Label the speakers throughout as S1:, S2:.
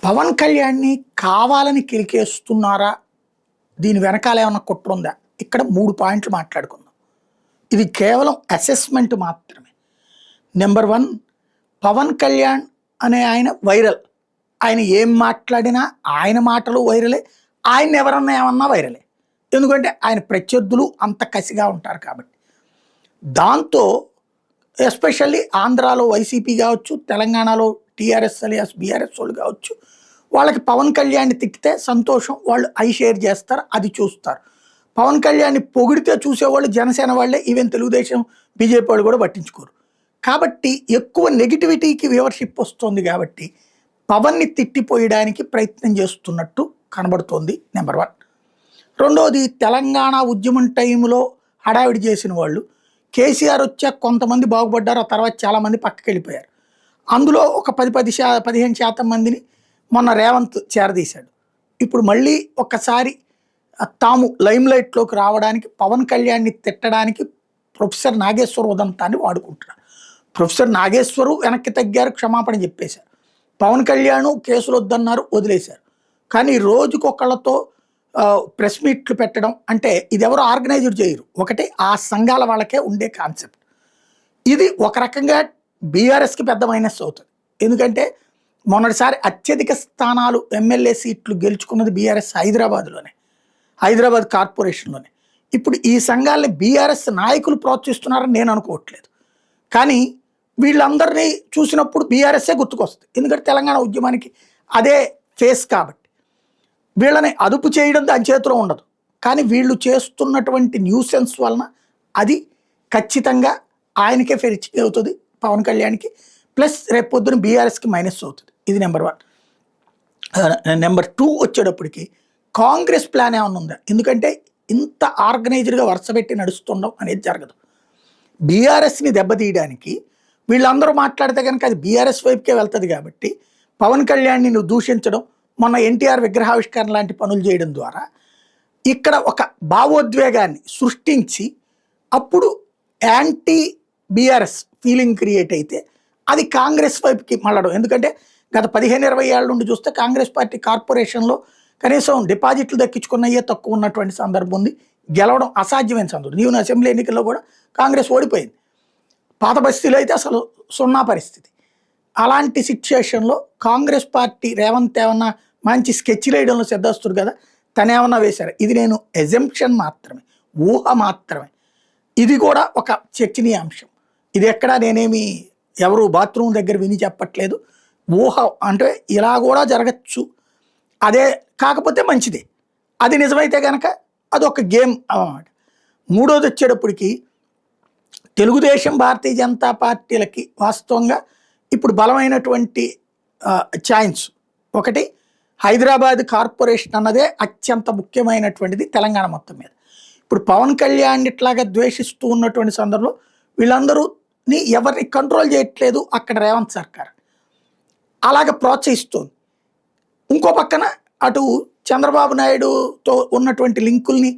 S1: పవన్ కళ్యాణ్ని కావాలని కిలికేస్తున్నారా? దీని వెనకాల ఏమన్నా కుట్ర ఉందా? ఇక్కడ 3 పాయింట్లు మాట్లాడుకుందాం. ఇది కేవలం అసెస్మెంట్ మాత్రమే. నెంబర్ 1, పవన్ కళ్యాణ్ అనే ఆయన వైరల్. ఆయన ఏం మాట్లాడినా ఆయన మాటలు వైరలే, ఆయన ఎవరన్నా ఏమన్నా వైరలే. ఎందుకంటే ఆయన ప్రత్యర్థులు అంత కసిగా ఉంటారు కాబట్టి. దాంతో ఎస్పెషల్లీ ఆంధ్రాలో వైసీపీ కావచ్చు, తెలంగాణలో టీఆర్ఎస్ అలియాస్ బీఆర్ఎస్ వాళ్ళు కావచ్చు, వాళ్ళకి పవన్ కళ్యాణ్ని తిట్టితే సంతోషం, వాళ్ళు షేర్ చేస్తారు, అది చూస్తారు. పవన్ కళ్యాణ్ని పొగిడితే చూసేవాళ్ళు జనసేన వాళ్ళే, ఈవెన్ తెలుగుదేశం బీజేపీ వాళ్ళు కూడా పట్టించుకోరు. కాబట్టి ఎక్కువ నెగిటివిటీకి వ్యూవర్షిప్ వస్తుంది కాబట్టి పవన్ని తిట్టిపోయడానికి ప్రయత్నం చేస్తున్నట్టు కనబడుతోంది. నెంబర్ 1. రెండోది, తెలంగాణ ఉద్యమం టైంలో హడావిడి చేసిన వాళ్ళు కేసీఆర్ వచ్చాక కొంతమంది బాగుపడ్డారు, ఆ తర్వాత చాలామంది పక్కకి వెళ్ళిపోయారు. అందులో ఒక 15% మందిని మొన్న రేవంత్ చేరదీశాడు. ఇప్పుడు మళ్ళీ ఒక్కసారి తాము లైమ్లైట్లోకి రావడానికి పవన్ కళ్యాణ్ని తిట్టడానికి ప్రొఫెసర్ నాగేశ్వర్ ఉదంతాన్ని వాడుకుంటున్నారు. ప్రొఫెసర్ నాగేశ్వరు వెనక్కి తగ్గారు, క్షమాపణ చెప్పేశారు. పవన్ కళ్యాణ్ కేసులు వద్దన్నారు, వదిలేశారు. కానీ రోజుకొకళ్ళతో ప్రెస్ మీట్లు పెట్టడం అంటే ఇది ఎవరు ఆర్గనైజ్డ్ చేయరు. ఒకటి ఆ సంఘాల వాళ్ళకే ఉండే కాన్సెప్ట్. ఇది ఒక రకంగా బీఆర్ఎస్కి పెద్ద మైనస్ అవుతుంది. ఎందుకంటే మొన్నటిసారి అత్యధిక స్థానాలు ఎమ్మెల్యే సీట్లు గెలుచుకున్నది బీఆర్ఎస్ హైదరాబాద్ కార్పొరేషన్లోనే. ఇప్పుడు ఈ సంఘాలని బీఆర్ఎస్ నాయకులు ప్రోత్సహిస్తున్నారని నేను అనుకోవట్లేదు. కానీ వీళ్ళందరినీ చూసినప్పుడు బీఆర్ఎస్ఏ గుర్తుకొస్తుంది. ఎందుకంటే తెలంగాణ ఉద్యమానికి అదే ఫేస్ కాబట్టి. వీళ్ళని అదుపు చేయడం దాని చేతిలో ఉండదు. కానీ వీళ్ళు చేస్తున్నటువంటి న్యూసెన్స్ వలన అది ఖచ్చితంగా ఆయనకే ఫెరిచి అవుతుంది, పవన్ కళ్యాణ్కి. ప్లస్ రేపు పొద్దున బీఆర్ఎస్కి మైనస్ అవుతుంది. ఇది నెంబర్ 1. నెంబర్ 2 వచ్చేటప్పటికి కాంగ్రెస్ ప్లాన్ ఏమన్నా ఉందా? ఎందుకంటే ఇంత ఆర్గనైజ్డ్గా వరుసపెట్టి నడుస్తుండడం అనేది జరగదు. బీఆర్ఎస్ని దెబ్బతీయడానికి వీళ్ళందరూ మాట్లాడితే కనుక అది బీఆర్ఎస్ వైపుకే వెళ్తుంది. కాబట్టి పవన్ కళ్యాణ్ని నువ్వు దూషించడం, మొన్న ఎన్టీఆర్ విగ్రహావిష్కరణ లాంటి పనులు చేయడం ద్వారా ఇక్కడ ఒక భావోద్వేగాన్ని సృష్టించి అప్పుడు యాంటీ బీఆర్ఎస్ ఫీలింగ్ క్రియేట్ అయితే అది కాంగ్రెస్ వైపుకి మళ్ళడం. ఎందుకంటే గత 15-20 ఏళ్ళ నుండి చూస్తే కాంగ్రెస్ పార్టీ కార్పొరేషన్లో కనీసం డిపాజిట్లు దక్కించుకున్నయ్యే తక్కువ ఉన్నటువంటి సందర్భం ఉంది. గెలవడం అసాధ్యమైన సందర్భం. ఈవెన్ అసెంబ్లీ ఎన్నికల్లో కూడా కాంగ్రెస్ ఓడిపోయింది. పాత బస్తీలో అయితే అసలు సున్నా పరిస్థితి. అలాంటి సిచ్యుయేషన్లో కాంగ్రెస్ పార్టీ రేవంత్ ఏమన్నా మంచి స్కెచ్లు వేయడంలో సిద్ధస్తుడు కదా, తనేమన్నా వేశారు. ఇది నేను ఎజంప్షన్ మాత్రమే, ఊహ మాత్రమే. ఇది కూడా ఒక చర్చనీయాంశం. ఇది ఎక్కడా నేనేమి ఎవరు బాత్రూమ్ దగ్గర విని చెప్పట్లేదు. ఊహ అంటే ఇలా కూడా జరగచ్చు, అదే కాకపోతే మంచిదే. అది నిజమైతే కనుక అదొక గేమ్ అన్నమాట. మూడోది వచ్చేటప్పటికి తెలుగుదేశం భారతీయ జనతా పార్టీలకి వాస్తవంగా ఇప్పుడు బలమైనటువంటి ఛాయిన్స్ ఒకటి, హైదరాబాద్ కార్పొరేషన్ అన్నదే అత్యంత ముఖ్యమైనటువంటిది తెలంగాణ మొత్తం మీద. ఇప్పుడు పవన్ కళ్యాణ్ ఇట్లాగా ద్వేషిస్తూ ఉన్నటువంటి సందర్భంలో వీళ్ళందరూని ఎవరిని కంట్రోల్ చేయట్లేదు అక్కడ రేవంత్ సర్కార్, అలాగ ప్రోత్సహిస్తుంది. ఇంకో పక్కన అటు చంద్రబాబు నాయుడుతో ఉన్నటువంటి లింకుల్ని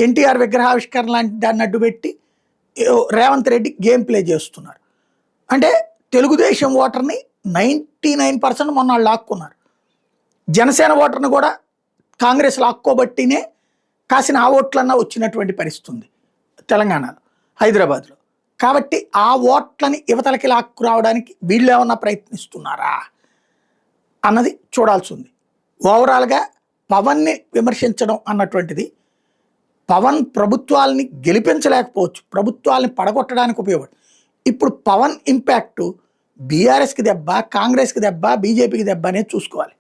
S1: ఎన్టీఆర్ విగ్రహావిష్కరణ లాంటి దాన్ని అడ్డుపెట్టి రేవంత్ రెడ్డి గేమ్ ప్లే చేస్తున్నారు. అంటే తెలుగుదేశం ఓటర్ని 99% మొన్న వాళ్ళు లాక్కున్నారు. జనసేన ఓటర్ని కూడా కాంగ్రెస్ లాక్కోబట్టినే కాసిన ఆ ఓట్లన్నా వచ్చినటువంటి పరిస్థితి ఉంది తెలంగాణలో, హైదరాబాద్లో. కాబట్టి ఆ ఓట్లని యువతలకి లాక్కు రావడానికి వీళ్ళు ఏమన్నా ప్రయత్నిస్తున్నారా అన్నది చూడాల్సి ఉంది. ఓవరాల్గా పవన్ని విమర్శించడం అన్నటువంటిది పవన్ ప్రభుత్వాలని గెలిపించలేకపోవచ్చు, ప్రభుత్వాలని పడగొట్టడానికి ఉపయోగపడు. ఇప్పుడు పవన్ ఇంపాక్టు బీఆర్ఎస్కి దెబ్బ, కాంగ్రెస్కి దెబ్బ, బీజేపీకి దెబ్బ అనేది చూసుకోవాలి.